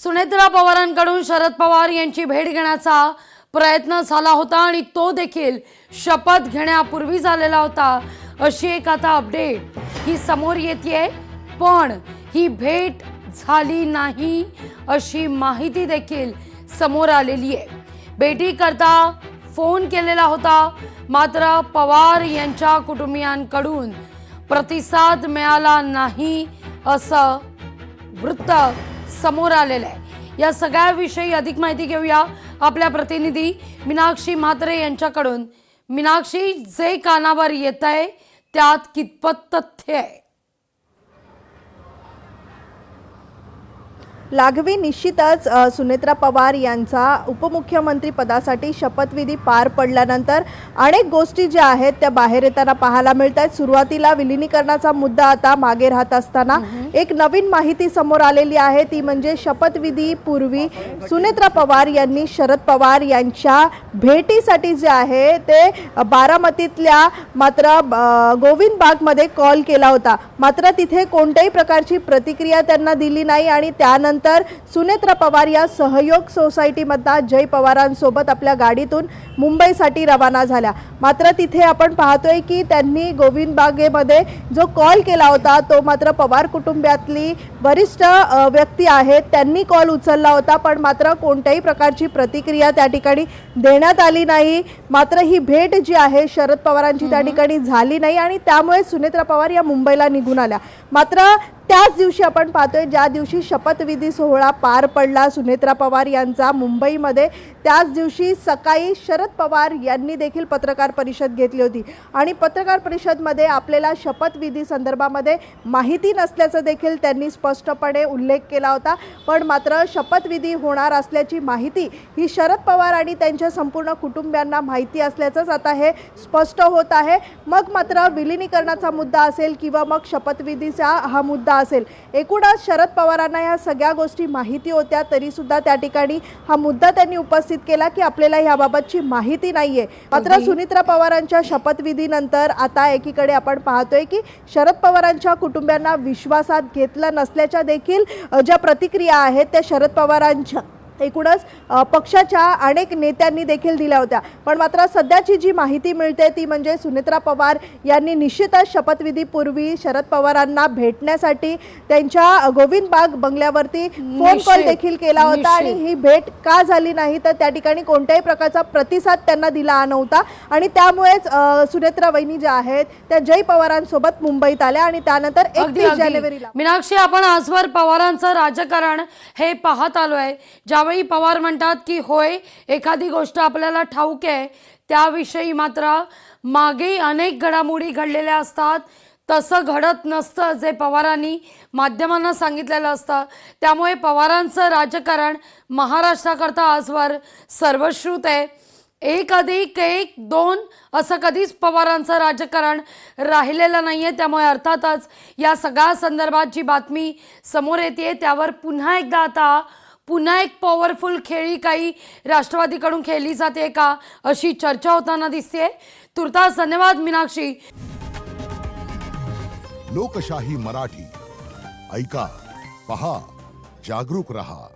सुनेत्रा पवारांकडून शरद पवार यांची भेट घेण्याचा प्रयत्न झाला होता आणि तो देखील शपथ घेण्यापूर्वी झालेला होता, अशी एक आता अपडेट ही समोर येते। पण ही भेट झाली नाही अशी माहिती देखील समोर आलेली आहे। भेटी करता फोन केलेला होता, मात्र पवार यांच्या कुटुंबियांकडून प्रतिसाद मिळाला नाही असं वृत्त समोर आलेलं आहे। या सगळ्याविषयी अधिक माहिती घेऊया आपल्या प्रतिनिधी मीनाक्षी म्हात्रे यांच्याकडून। मीनाक्षी, जे कानावर येत आहे त्यात कितपत तथ्य आहे? लागवी निश्चितच सुनेत्रा पवार यांचा उपमुख्यमंत्री पदासाठी शपथविधी पार पडल्यानंतर अनेक गोष्टी ज्या आहेत त्या बाहेर येताना पाहायला मिळतात। सुरुवातीला विलीनीकरणाचा मुद्दा आता मागे राहत असताना एक नवीन माहिती समोर आलेली आहे, ती म्हणजे शपथविधी पूर्वी सुनेत्रा पवार यांनी शरद पवार यांच्या भेटीसाठी जे आहे ते बारामतीतल्या मात्र गोविंद बागमध्ये कॉल केला होता, मात्र तिथे कोणत्याही प्रकारची प्रतिक्रिया त्यांना दिली नाही आणि त्यानंतर सुनेत्रा पवार या सहयोग सोसायटीमधला जय पवारांसोबत आपल्या गाडीतून मुंबईसाठी रवाना झाल्या। मात्र तिथे आपण पाहतोय की त्यांनी गोविंद बागेमध्ये जो कॉल केला होता तो मात्र पवार कुटुंबातली वरिष्ठ व्यक्ती आहेत त्यांनी कॉल उचलला होता, पण मात्र कोणत्याही प्रकारची प्रतिक्रिया त्या ठिकाणी देण्यात आली नाही। मात्र ही भेट जी आहे शरद पवारांची त्या ठिकाणी झाली नाही आणि त्यामुळे सुनेत्रा पवार या मुंबईला निघून आल्या। मात्र त्याच दिवशी आपण पाहतोय ज्या दिवशी शपथविधी सोहळा पार पडला सुनेत्रा पवार यांचा मुंबईमध्ये, त्याच दिवशी सकाळी शरद पवार यांनी देखील पत्रकार परिषद घेतली होती आणि पत्रकार परिषदमध्ये आपल्याला शपथविधी संदर्भामध्ये माहिती नसल्याचं देखील त्यांनी स्पष्टपणे उल्लेख केला होता। पण मात्र शपथविधी होणार असल्याची माहिती ही शरद पवार आणि त्यांच्या संपूर्ण कुटुंबियांना माहिती असल्याचंच आता हे स्पष्ट होत आहे। मग मात्र विलीनीकरणाचा मुद्दा असेल किंवा मग शपथविधीचा हा मुद्दा असेल, एकूणच शरद पवारांना या सगळ्या गोष्टी माहिती होत्या तरी सुद्धा त्या ठिकाणी हा मुद्दा त्यांनी उपस्थित केला की आपल्याला याबाबतची माहिती नाहीये। मात्र सुनेत्रा पवारांच्या शपथविधीनंतर आता एकीकडे आपण पाहतोय की शरद पवारांच्या कुटुंबियांना विश्वासात घेतलं नसल्याच्या देखील ज्या प्रतिक्रिया आहेत त्या शरद पवारांच्या एकूणच पक्षाच्या अनेक नेत्यांनी देखील दिल्या होत्या। पण मात्र सध्याची जी माहिती मिळते ती म्हणजे सुनेत्रा पवार यांनी निश्चितच शपथविधीपूर्वी शरद पवारांना भेटण्यासाठी त्यांच्या गोविंद बाग बंगल्यावरती फोन कॉल देखील केला होता आणि ही भेट का झाली नाही तर त्या ठिकाणी कोणत्याही प्रकारचा प्रतिसाद त्यांना दिला नव्हता आणि त्यामुळेच सुनेत्रा वहिनी ज्या आहेत त्या जय पवारांसोबत मुंबईत आल्या आणि त्यानंतर 31 जानेवारीला। मीनाक्षी, आपण आजवर पवारांचं राजकारण हे पाहत आलोय। ज्यावेळी पवार म्हणतात की होय एखादी गोष्ट आपल्याला ठाऊक आहे त्याविषयी मात्र मागे अनेक घडामोडी घडलेल्या असतात, तसं घडत नसतं जे पवारांनी माध्यमांना सांगितलेलं असतं। त्यामुळे पवारांचं राजकारण महाराष्ट्राकरता आजवर सर्वश्रुत आहे। 1+1=2 असं कधीच पवारांचं राजकारण राहिलेलं नाहीये। त्यामुळे अर्थातच या सगळ्या संदर्भात जी बातमी समोर येते त्यावर पुन्हा एकदा आता एक पॉवरफुल खेळी काही राष्ट्रवादीकडून खेळली जाते का अशी चर्चा होताना दिसते। तुर्तास धन्यवाद मीनाक्षी। लोकशाही मराठी ऐका, पहा, जागरूक रहा।